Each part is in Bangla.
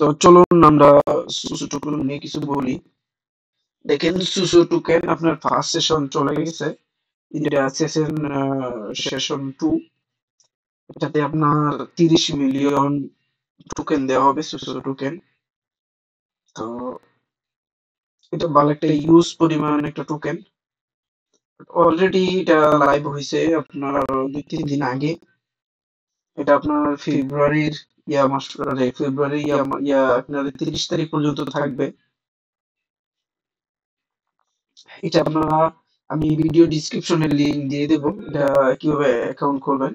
তো চলুন আমরা সুসু টোকেন নিয়ে কিছু বলি। দেখেন সুসু টোকেন আপনার ফার্স্ট সেশন চলে গেছে, এটা সেশন 2। এটাতে আপনার 30 মিলিয়ন টোকেন দেওয়া হবে, সুসু টোকেন। তো এটা ভালো একটা ইউজ পরিমাণ একটা টোকেন। অলরেডি এটা লাইভ হয়েছে আপনার আরো 2-3 দিন আগে। এটা আপনার ফেব্রুয়ারির ফেব্রুয়ারি আপনার 30 তারিখ পর্যন্ত থাকবে। এটা আপনারা, আমি ভিডিও ডিসক্রিপশনে লিংক দিয়ে দেবো, এটা কিভাবে অ্যাকাউন্ট করবেন।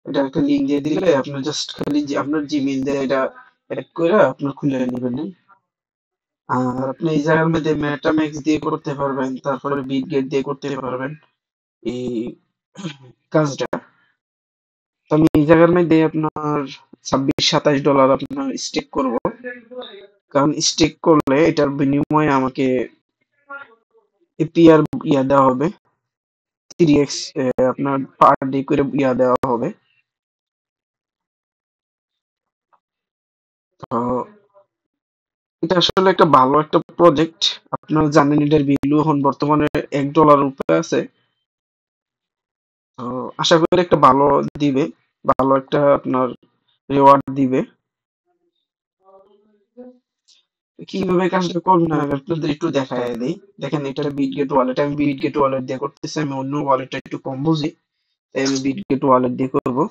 এটা একটা লিংক দিয়ে দিলে আপনার জাস্ট খালি যে আপনার জিমেইল দিয়ে এটা অ্যাড করে আপনার খুলে নেবেন। আর আপনি এই জায়গার মধ্যে মেটামেক্স দিয়ে করতে পারবেন, তারপরে বিটগেট দিয়ে করতে পারবেন এই কাজটা। তো আমি এই জায়গার মধ্যে আপনার $26-27 আপনার স্টেক করব, কারণ স্টেক করলে এটার বিনিময়ে আমাকে এপিআর দেওয়া হবে 3x, আপনার পার ডে করে দেওয়া হবে। তো এটা আসলে একটা ভালো একটা প্রজেক্ট। আপনারা জানেন এটার ভ্যালু এখন বর্তমানে $1 উপরে আছে। তো আশা করি একটা ভালো দিবে, ভালো একটা আপনার রিওয়ার্ড দিবে। কিভাবে কাজটা করবেন আমি আপনাদের একটু দেখায় দিই। দেখেন এটা বিটগেট ওয়ালেট, আমি বিটগেট ওয়ালেট দিয়ে করতেছি। আমি অন্য ওয়ালেটটা একটু কম বুঝি, তাই আমি বিটগেট ওয়ালেট দিয়ে করবো।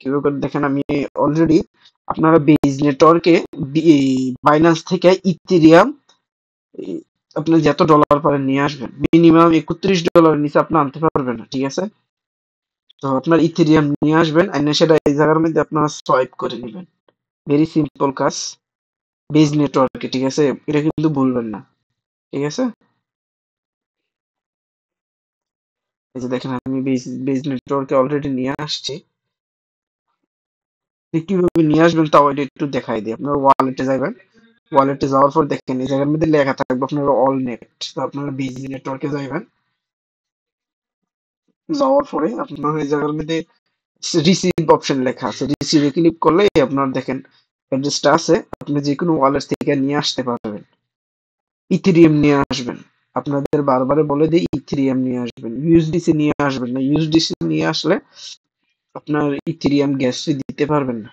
কিভাবে করে দেখেন, আমি অলরেডি আপনারা বেজ নেটওয়ার্কে বাইন্যান্স থেকে ইথেরিয়াম আপনি যত ডলার পারেন নিয়ে আসবেন। মিনিমাম $31 নিচে আপনি আনতে পারবেন না, ঠিক আছে? তো আপনার ইথেরিয়াম নিয়ে আসবেন, আইনা সেটা এই জায়গার মধ্যে আপনারা সোয়াইপ করে নেবেন। ভেরি সিম্পল কাজ বেজ নেটওয়ার্কে, ঠিক আছে? এটা কিন্তু ভুলবেন না, ঠিক আছে? এই যে দেখেন আমি বেজ নেটওয়ার্কে অলরেডি নিয়ে আসছি। কিভাবে নিয়ে আসবেন তাও এটা একটু দেখাই দিই। আপনার ওয়ালেটে যাবেন, ওয়ালেটে যাওয়ার পর দেখেন এই জায়গার মধ্যে লেখা থাকবে আপনার অল নেট। তো আপনারা বিজি নেটওয়ার্কে যাবেন, যাওয়ার পরে আপনার এই জায়গার মধ্যে রিসিভ অপশন লেখা আছে, রিসিভে ক্লিক করলে আপনার দেখেন অ্যাড্রেসটা আছে, আপনি যে কোনো ওয়ালেট থেকে নিয়ে আসতে পারবেন। ইথেরিয়াম নিয়ে আসবেন, আপনাদের বারবারে বলে দিই ইথেরিয়াম নিয়ে আসবেন, ইউএসডিসি নিয়ে আসবেন না। ইউএসডিসি নিয়ে আসলে আপনার ইথেরিয়াম গ্যাস দিতে পারবেন না,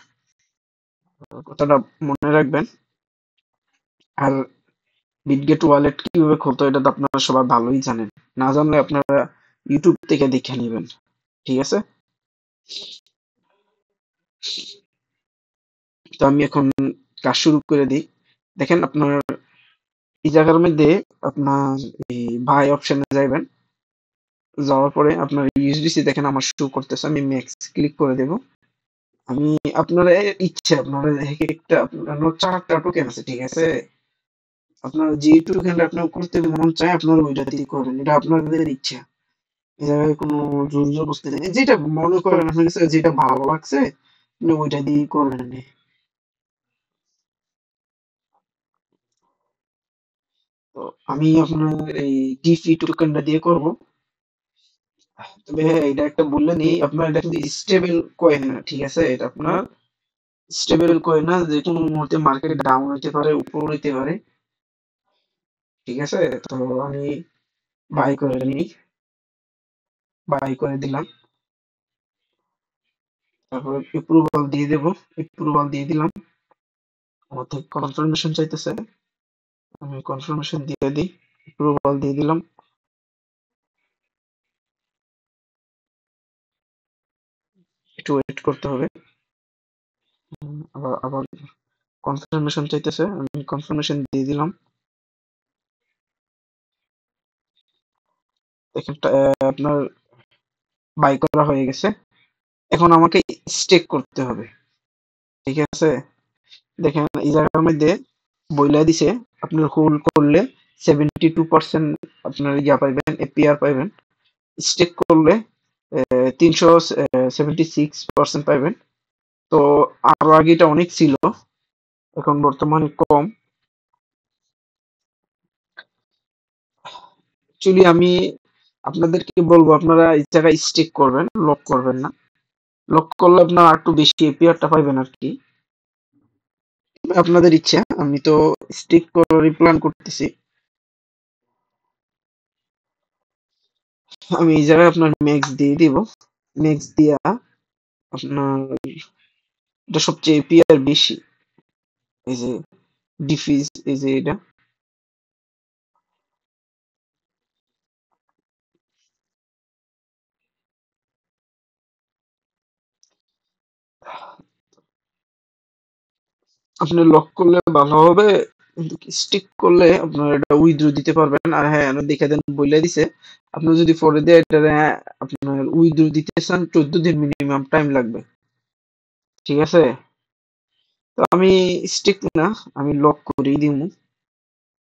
কথাটা মনে রাখবেন। আর বিটগেট ওয়ালেট কিভাবে খুলতে হয় এটা তো আপনারা সবাই ভালোই জানেন, না জানলে আপনারা ইউটিউব থেকে দেখে নেবেন, ঠিক আছে? তো আমি এখন কাজ শুরু করে দিই। দেখেন আপনার এই জায়গার মধ্যে আপনার এই বাই অপশনে যাইবেন, যাওয়ার পরে আপনার ইউএসডিসি দেখেন আমার শো করতেছে, আমি ম্যাক্স ক্লিক করে দেব। আমি আপনার ইচ্ছে, আপনার এক একটা আপনার 4টা টোকেন আছে, ঠিক আছে? আপনার যে টোকেনটা আপনার করতে মন চায় আপনার ওইটা দিয়ে করেন, এটা আপনাদের ইচ্ছা। এই জায়গায় কোনো জোর জবরদস্তি নেই, যেটা মনে করেন আপনার কাছে যেটা ভালো লাগছে আপনি ওইটা দিয়ে করবেন। তো আমি আপনার এই ডিফি টোকেনটা দিয়ে করব। তবে হ্যাঁ, এটা একটা বললে নেই, আপনার এটা কিন্তু স্টেবল কয়েন না, ঠিক আছে? এটা আপনার স্টেবল কয়েন না, যে কোনো মুহূর্তে মার্কেট ডাউন হইতে পারে, উপর হইতে পারে, ঠিক আছে? তো আমি বাই করে নিই, বাই করে দিলাম, তারপর এপ্রুভাল দিয়ে দেব, এপ্রুভাল দিয়ে দিলাম। আমার থেকে কনফার্মেশন চাইতেছে, আমি কনফার্মেশন দিয়ে দিই, এপ্রুভাল দিয়ে দিলাম। একটু ওয়েট করতে হবে। আবার আবার কনফার্মেশন চাইতেছে, আমি কনফার্মেশন দিয়ে দিলাম। দেখেন আপনার বাই করা হয়ে গেছে। এখন আমাকে স্টেক করতে হবে, ঠিক আছে? দেখেন এই জায়গার মধ্যে বইলা দিছে আপনার হোল্ড করলে 72% আপনার পাইবেন, এপিআর পাইবেন। স্টেক করলে 376% পাইবেন। তো আরো আগে এটা অনেক ছিল, এখন বর্তমানে কম। অ্যাকচুয়ালি আমি আপনাদেরকে বলবো আপনারা এই জায়গায় স্টিক করবেন, লক করবেন না। লক করলে আপনার একটু বেশি এপিআরটা পাইবেন আর কি। আপনাদের ইচ্ছা, আমি তো স্টিক করারই প্ল্যান করতেছি। আমি এই জায়গায় আপনার ম্যাক্স দিয়ে দিব। ম্যাক্স দিয়া আপনার এটা সবচেয়ে এপিআর বেশি। এই যে ডিফিজ, এই যে এটা আপনি লক করলে ভালো হবে, কিন্তু স্টিক করলে আপনার এটা উইথড্র দিতে পারবেন। আর হ্যাঁ, আমি দেখে দেন বলে দিছে, আপনি যদি পরে দিয়ে এটা আপনার উইথড্র দিতে চান 14 দিন মিনিমাম টাইম লাগবে। ঠিক আছে, তো আমি স্টিক না, আমি লক করেই দিব,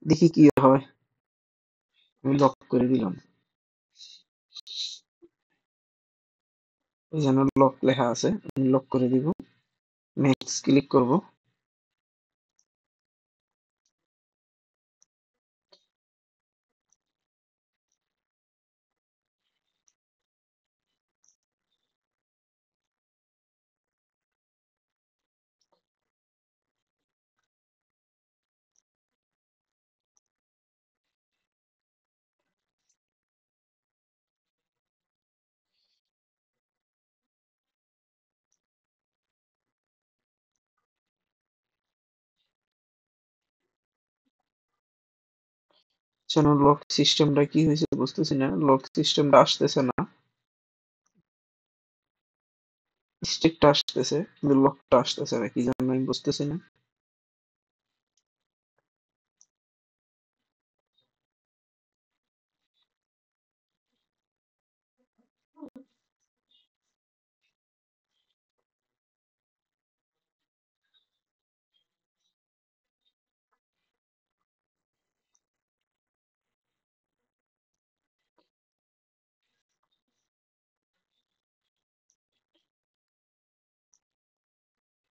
দেখি কি হয়। আমি লক করে দিলাম, এই যেন লক লেখা আছে, আমি লক করে দিব। নেক্সট ক্লিক করব। যেন লক সিস্টেমটা কি হয়েছে বুঝতেছি না, লক সিস্টেমটা আসতেছে না। স্টিকটা আসতেছে কিন্তু লকটা আসতেছে না, কি জন্য আমি বুঝতেছি না।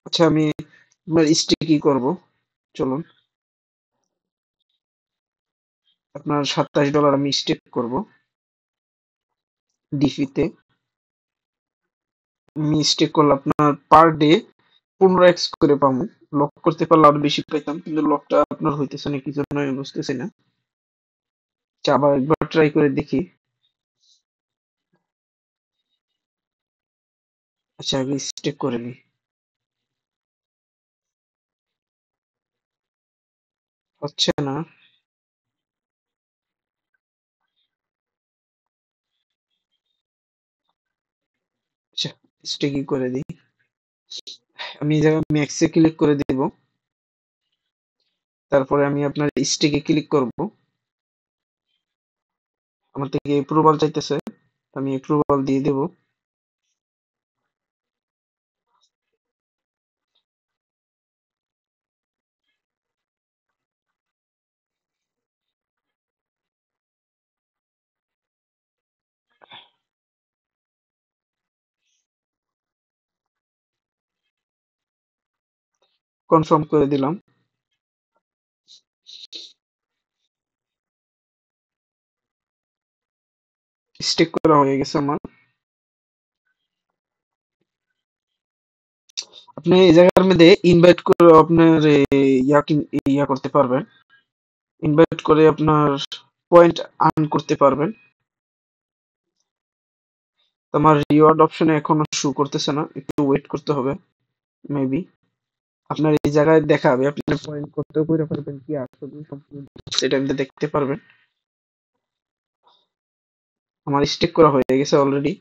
আচ্ছা, আমি আপনার স্টিকই করব, চলুন। আপনার $27 আমি স্টেক করব ডিফিতে। আমি স্টেক করলে আপনার পার ডে 15x করে পাবো। লক করতে পারলে আরো বেশি পেতাম, কিন্তু লকটা আপনার হইতেছে না, কি জন্য আমি বুঝতেছি না। আচ্ছা, আবার একবার ট্রাই করে দেখি। আচ্ছা, আগে স্টেক করে নিই। হচ্ছে না। আচ্ছা, স্টেকই করে দিই। আমি এই জায়গায় ম্যাক্সে ক্লিক করে দিব। তারপরে আমি আপনার স্টেকে ক্লিক করব। আমার থেকে অ্যাপ্রুভাল চাইতেছে, আমি অ্যাপ্রুভাল দিয়ে দেব। কনফার্ম করে দিলাম। স্টেক করা হয়ে গেছে আমার। আপনি এই জায়গার মধ্যে ইনভাইট করে আপনার ইয়া করতে পারবেন। ইনভাইট করে আপনার পয়েন্ট আর্ন করতে পারবেন। তো আমার রিওয়ার্ড অপশনে এখনো শো করতেছে না, একটু ওয়েট করতে হবে মেবি। আপনার এই জায়গায় দেখাবে আপনি পয়েন্ট কত করে পারবেন, কি আসলে সম্পূর্ণ সেটা আপনি দেখতে পারবেন। আমার স্টেক করা হয়ে গেছে অলরেডি।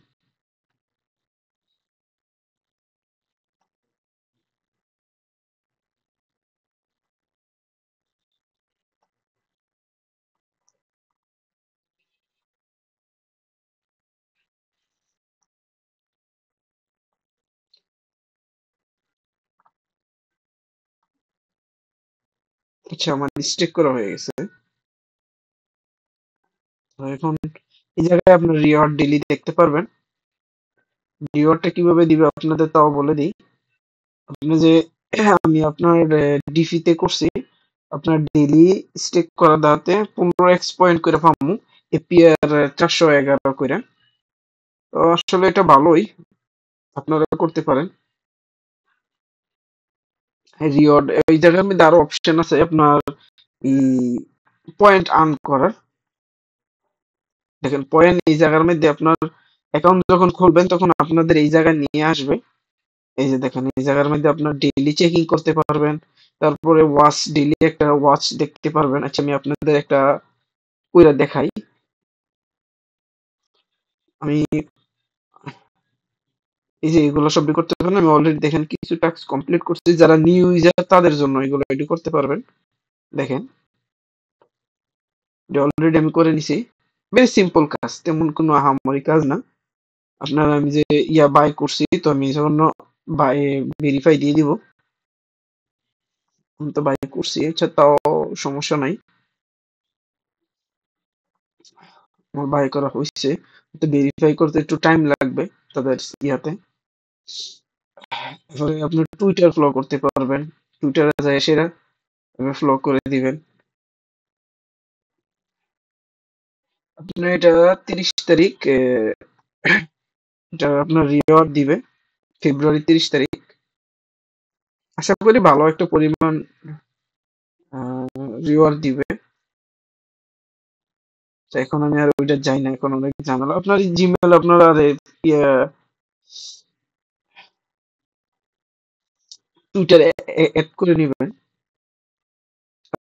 আচ্ছা, আমার স্টেক করা হয়ে গেছে। তো এখন এই জায়গায় আপনার রিওয়ার্ড ডেইলি দেখতে পারবেন। রিওয়ার্ডটা কিভাবে দিবে আপনাদের তাও বলে দিই। আপনি যে আমি আপনার ডিফিতে করছি, আপনার ডেইলি স্টেক করা দাওয়াতে 15x পয়েন্ট করে পাবো। এপিআর 411 কইরা। তো আসলে এটা ভালোই, আপনারা করতে পারেন। রিওয়ার্ড এই জায়গার মধ্যে আরো অপশন আছে আপনার পয়েন্ট আর্ন করার। দেখেন পয়েন্ট এই জায়গার মধ্যে আপনার অ্যাকাউন্ট যখন খুলবেন তখন আপনাদের এই জায়গায় নিয়ে আসবে। এই যে দেখেন এই জায়গার মধ্যে আপনার ডেইলি চেকিং করতে পারবেন। তারপরে ওয়াচ ডেইলি একটা ওয়াচ দেখতে পারবেন। আচ্ছা আমি আপনাদের একটা কইরা দেখাই। আমি এই যে এগুলো সব করতে পারবেন। আমি অলরেডি দেখেন কিছু টাস্ক কমপ্লিট করছি। যারা নিউ ইউজার তাদের জন্য এগুলো রেডি করতে পারবেন। দেখেন অলরেডি আমি করে নিছি। ভেরি সিম্পল কাজ, তেমন কোনো আহামরি কাজ না। আপনার আমি যে বাই করছি তো আমি যখন বাই ভেরিফাই দিয়ে দিব। আমি তো বাই করছি, আচ্ছা তাও সমস্যা নাই। আমার বাই করা হয়েছে, তো ভেরিফাই করতে একটু টাইম লাগবে তাদের ইয়াতে। এরপরে আপনি টুইটার ফলো করতে পারবেন। টুইটারে যায় সেরা ফলো করে দিবেন। আপনার এটা 30 তারিখ এটা আপনার রিওয়ার্ড দিবে ফেব্রুয়ারি 30 তারিখ। আশা করি ভালো একটা পরিমাণ রিওয়ার্ড দিবে। তো এখন আমি আর ওইটা যাই না, এখন অনেক ঝামেলা। আপনার জিমেল আপনার আর টুইটারে অ্যাড করে নেবেন।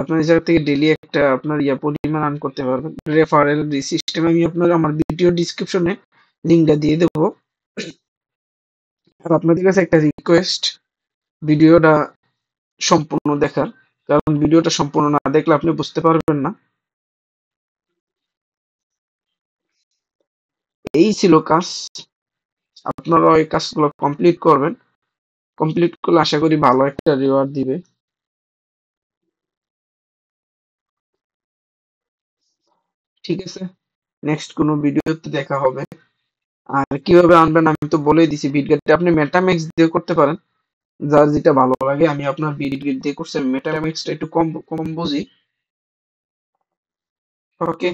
আপনার এই জায়গা থেকে ডেইলি একটা আপনার পরিমাণ আর্ন করতে পারবেন। রেফারেল সিস্টেম আমি আপনার আমার ভিডিও ডিসক্রিপশনে লিঙ্কটা দিয়ে দেবো। আর আপনাদের কাছে একটা রিকোয়েস্ট, ভিডিওটা সম্পূর্ণ দেখার, কারণ ভিডিওটা সম্পূর্ণ না দেখলে আপনি বুঝতে পারবেন না। এই ছিল কাজ, আপনারা ওই কাজগুলো কমপ্লিট করবেন। কমপ্লিট করলে আশা করি ভালো একটা রিওয়ার্ড দিবে। ঠিক আছে, নেক্সট কোনো ভিডিওতে দেখা হবে। আর কিভাবে আনবেন আমি তো বলেই দিছি, বিটগেটে আপনি মেটামেক্স দিয়ে করতে পারেন, যার যেটা ভালো লাগে। আমি আপনার বিটগেট দিয়ে করছি, মেটামেক্সটা একটু কম কম বুঝি। ওকে।